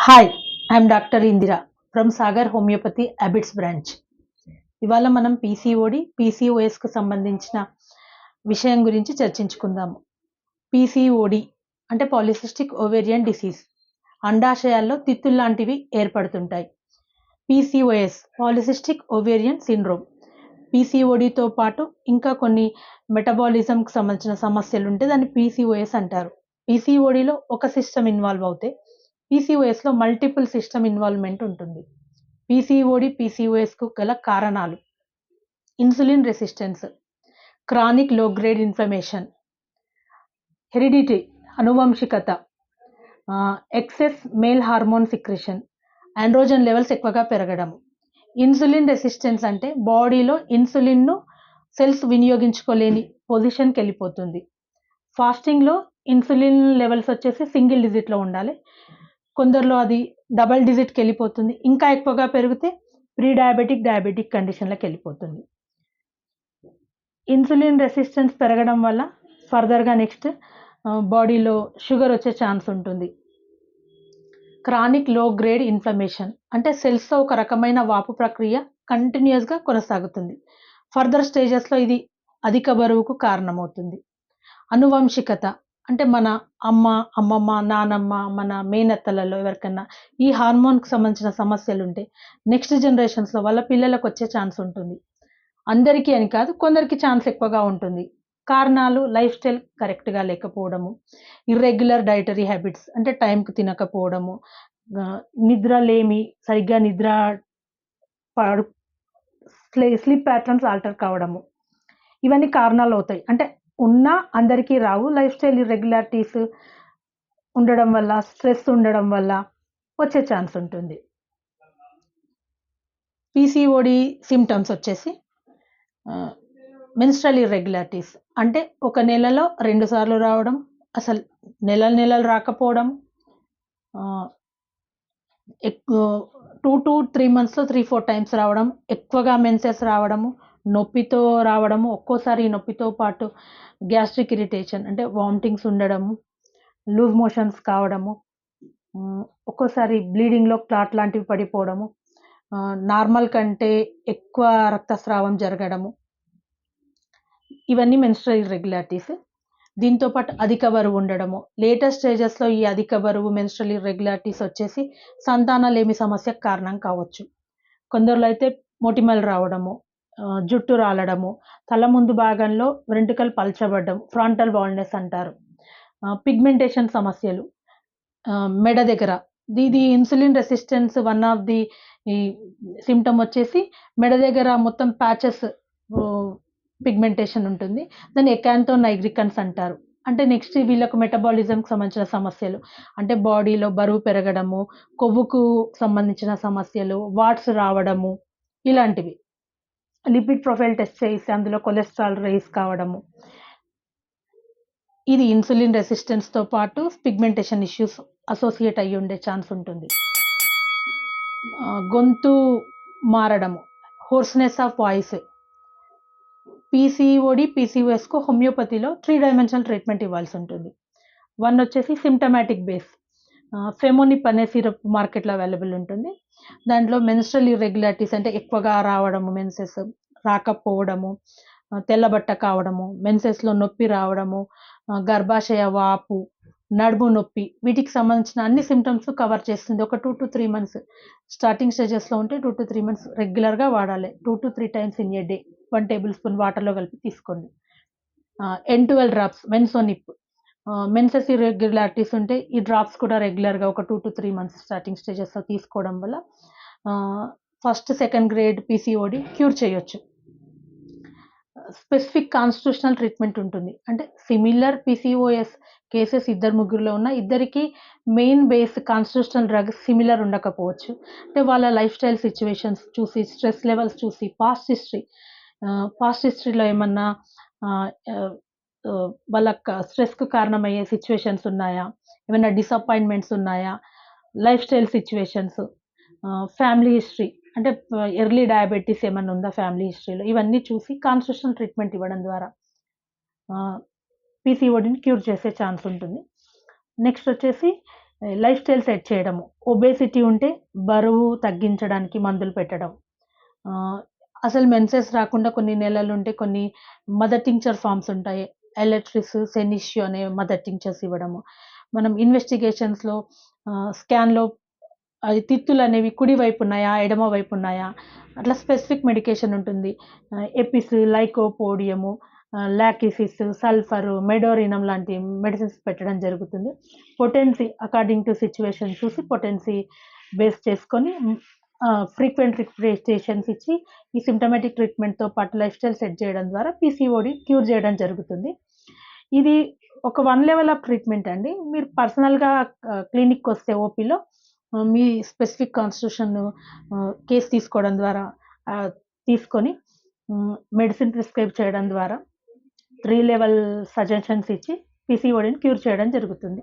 Hi, I'm doctor Indira from Sagar homeopathy Abids branch. ఇవాళ మనం PCOD, పీసీఓఎస్కు సంబంధించిన విషయం గురించి చర్చించుకుందాము. పీసీఓడి అంటే పాలిసిస్టిక్ ఓవేరియన్ డిసీజ్. అండాశయాల్లో తిత్తుల్లాంటివి ఏర్పడుతుంటాయి. PCOS polycystic ovarian syndrome. పీసీఓడితో పాటు ఇంకా కొన్ని మెటబాలిజంకి సంబంధించిన సమస్యలు ఉంటే దాన్ని పీసీఓఎస్ అంటారు. పీసీఓడిలో ఒక సిస్టమ్ ఇన్వాల్వ్ అవుతే పీసీఓఎస్లో మల్టిపుల్ సిస్టమ్ ఇన్వాల్వ్మెంట్ ఉంటుంది. పీసీఓడి, పీసీఓఎస్కు గల కారణాలు: insulin resistance, chronic low grade inflammation, heredity అనువంశికత, excess male hormone secretion, androgen levels ఎక్కువగా పెరగడం. ఇన్సులిన్ రెసిస్టెన్స్ అంటే బాడీలో ఇన్సులిన్ను సెల్స్ వినియోగించుకోలేని పొజిషన్కి వెళ్ళిపోతుంది. ఫాస్టింగ్లో ఇన్సులిన్ లెవెల్స్ వచ్చేసి సింగిల్ డిజిట్లో ఉండాలి. కొందరిలో అది డబల్ డిజిట్కి వెళ్ళిపోతుంది. ఇంకా ఎక్కువగా పెరిగితే ప్రీ డయాబెటిక్ కండిషన్లకు వెళ్ళిపోతుంది. ఇన్సులిన్ రెసిస్టెన్స్ పెరగడం వల్ల ఫర్దర్గా నెక్స్ట్ బాడీలో షుగర్ వచ్చే ఛాన్స్ ఉంటుంది. క్రానిక్ లో గ్రేడ్ ఇన్ఫ్లమేషన్ అంటే సెల్స్తో ఒక రకమైన వాపు ప్రక్రియ కంటిన్యూస్గా కొనసాగుతుంది. ఫర్దర్ స్టేజెస్లో ఇది అధిక బరువుకు కారణమవుతుంది. అనువంశికత అంటే మన అమ్మ, అమ్మమ్మ, నానమ్మ, మన మేనత్తలలో ఎవరికన్నా ఈ హార్మోన్కి సంబంధించిన సమస్యలు ఉంటే నెక్స్ట్ జనరేషన్స్లో వాళ్ళ పిల్లలకు వచ్చే ఛాన్స్ ఉంటుంది. అందరికీ అని కాదు, కొందరికి ఛాన్స్ ఎక్కువగా ఉంటుంది. కారణాలు: లైఫ్ స్టైల్ కరెక్ట్గా లేకపోవడము, ఇర్రెగ్యులర్ డైటరీ హ్యాబిట్స్ అంటే టైంకి తినకపోవడము, నిద్రలేమి, సరిగ్గా నిద్ర పాడు, స్లీప్ ప్యాటర్న్స్ ఆల్టర్ కావడము, ఇవన్నీ కారణాలు అవుతాయి. అంటే ఉన్నా అందరికీ రావు. లైఫ్ స్టైల్ ఇర్రెగ్యులారిటీస్ ఉండడం వల్ల, స్ట్రెస్ ఉండడం వల్ల వచ్చే ఛాన్స్ ఉంటుంది. పీసీఓడి సిమ్టమ్స్ వచ్చేసి మెన్స్ట్రల్ ఇర్రెగ్యులారిటీస్ అంటే ఒక నెలలో 2 సార్లు రావడం, అసలు నెలలు రాకపోవడం, 2 to 3 మంత్స్లో 3-4 టైమ్స్ రావడం, ఎక్కువగా మెన్సెస్ రావడము, నొప్పితో రావడము, ఒక్కోసారి నొప్పితో పాటు గ్యాస్ట్రిక్ ఇరిటేషన్ అంటే వామిటింగ్స్ ఉండడము, లూజ్ మోషన్స్ కావడము, ఒక్కోసారి బ్లీడింగ్లో క్లాట్ లాంటివి పడిపోవడము, నార్మల్ కంటే ఎక్కువ రక్తస్రావం జరగడము, ఇవన్నీ మెన్స్ట్రల్ ఇర్రెగ్యులారిటీస్. దీంతోపాటు అధిక బరువు ఉండడము. లేటెస్ట్ స్టేజెస్లో ఈ అధిక బరువు, మెన్స్ట్రల్ ఇర్రెగ్యులారిటీస్ వచ్చేసి సంతానలేమి సమస్యకు కారణం కావచ్చు. కొందరిలో అయితే మొటిమలు రావడము, జుట్టు రాలడము, తల ముందు భాగంలో వెంట్రుకలు పల్చబడడం, ఫ్రాంటల్ బాల్డ్నెస్ అంటారు. పిగ్మెంటేషన్ సమస్యలు మెడ దగ్గర, ఇది insulin resistance one of the symptom వచ్చేసి మెడ దగ్గర మొత్తం ప్యాచెస్ పిగ్మెంటేషన్ ఉంటుంది. దాన్ని ఎకాంతో నైగ్రికన్స్ అంటారు. అంటే నెక్స్ట్ వీళ్ళకు మెటబాలిజంకి సంబంధించిన సమస్యలు అంటే బాడీలో బరువు పెరగడము, కొవ్వుకు సంబంధించిన సమస్యలు, వాట్స్ రావడము, ఇలాంటివి. లిపిడ్ ప్రొఫైల్ టెస్ట్ చేసి అందులో కొలెస్ట్రాల్ రైజ్ కావడము, ఇది ఇన్సులిన్ రెసిస్టెన్స్తో పాటు పిగ్మెంటేషన్ ఇష్యూస్ అసోసియేట్ అయ్యి ఉండే ఛాన్స్ ఉంటుంది. గొంతు మారడము, హోర్స్నెస్ ఆఫ్ వాయిస్. పీసీఓడి, పీసీఓఎస్కు హోమియోపతిలో 3 డైమెన్షనల్ ట్రీట్మెంట్ ఇవ్వాల్సి ఉంటుంది. వన్ వచ్చేసి సిమ్టమాటిక్ బేస్. ఫెమోనిప్ అనే సిరప్ మార్కెట్లో అవైలబుల్ ఉంటుంది. దాంట్లో మెన్స్ట్రల్ ఇర్రెగ్యులారిటీస్ అంటే ఎక్కువగా రావడము, మెన్సెస్ రాకపోవడము, తెల్లబట్ట కావడము, మెన్సెస్లో నొప్పి రావడము, గర్భాశయ వాపు, నడుము నొప్పి, వీటికి సంబంధించిన అన్ని సిమ్టమ్స్ కవర్ చేస్తుంది. ఒక 2 to 3 మంత్స్ స్టార్టింగ్ స్టేజెస్లో ఉంటే 2 to 3 మంత్స్ రెగ్యులర్గా వాడాలి. 2 to 3 times in a day 1 table spoon వాటర్లో కలిపి తీసుకోండి. N12 drops వెన్సోనిప్. మెన్సెస్ ఇర్రెగ్యులారిటీస్ ఉంటే ఈ డ్రాప్స్ కూడా రెగ్యులర్గా ఒక 2 to 3 మంత్స్ స్టార్టింగ్ స్టేజెస్లో తీసుకోవడం వల్ల first second grade PCOD cure చేయొచ్చు. స్పెసిఫిక్ కాన్స్టిట్యూషనల్ ట్రీట్మెంట్ ఉంటుంది. అంటే సిమిలర్ పీసీఓఎస్ కేసెస్ 2-3లో ఉన్న ఇద్దరికి main base constitutional drug similar ఉండకపోవచ్చు. అంటే వాళ్ళ లైఫ్ స్టైల్ సిచ్యువేషన్స్ చూసి, స్ట్రెస్ లెవెల్స్ చూసి, పాస్ట్ హిస్టరీలో ఏమన్నా వాళ్ళ స్ట్రెస్కు కారణమయ్యే సిచ్యువేషన్స్ ఉన్నాయా, ఏమైనా డిసప్పాయింట్మెంట్స్ ఉన్నాయా, life style situations, family history అంటే ఎర్లీ డయాబెటీస్ ఏమైనా ఉందా ఫ్యామిలీ హిస్టరీలో, ఇవన్నీ చూసి కాన్స్టిట్యూషనల్ ట్రీట్మెంట్ ఇవ్వడం ద్వారా పీసీఓడిని క్యూర్ చేసే ఛాన్స్ ఉంటుంది. నెక్స్ట్ వచ్చేసి లైఫ్ స్టైల్ సెట్ చేయడము. ఒబేసిటీ ఉంటే బరువు తగ్గించడానికి మందులు పెట్టడం. ఆహ్, అసలు మెన్సెస్ రాకుండా కొన్ని నెలలుంటే కొన్ని మదర్ టింక్చర్ ఫార్మ్స్ ఉంటాయి. ఎలెక్ట్రిస్, సెనిషియో అనే మదర్ టింక్చర్స్ ఇవ్వడము. మనం ఇన్వెస్టిగేషన్స్‌లో స్కాన్‌లో అది తిత్తులనేవి కుడి వైపు ఉన్నాయా? ఎడమ వైపు ఉన్నాయా? అట్లా స్పెసిఫిక్ మెడికేషన్ ఉంటుంది. ఎపిస్, లైకోపోడియము, లాకిసిస్, సల్ఫరు, మెడోరినం లాంటి మెడిసిన్స్ పెట్టడం జరుగుతుంది. పొటెన్సీ అకార్డింగ్ టు సిట్యుయేషన్ చూసి పొటెన్సీ బేస్ చేసుకొని ఫ్రీక్వెంట్ రిక్రియేషన్స్ ఇచ్చి ఈ సింప్టమాటిక్ ట్రీట్మెంట్‌తో పాటు లైఫ్ స్టైల్ సెట్ చేయడం ద్వారా పీసీఓడీ క్యూర్ చేయడం జరుగుతుంది. ఇది ఒక 1 లెవెల్ ఆఫ్ ట్రీట్మెంట్ అండి. మీరు పర్సనల్‌గా క్లినిక్‌కొస్తే ఓపీలో మీ స్పెసిఫిక్ కాన్స్టిట్యూషన్ కేస్ తీసుకోవడం ద్వారా ఆహ్, తీసుకొని మెడిసిన్ ప్రిస్క్రైబ్ చేయడం ద్వారా 3 లెవెల్ సజెషన్స్ ఇచ్చి పీసీఓడీని క్యూర్ చేయడం జరుగుతుంది.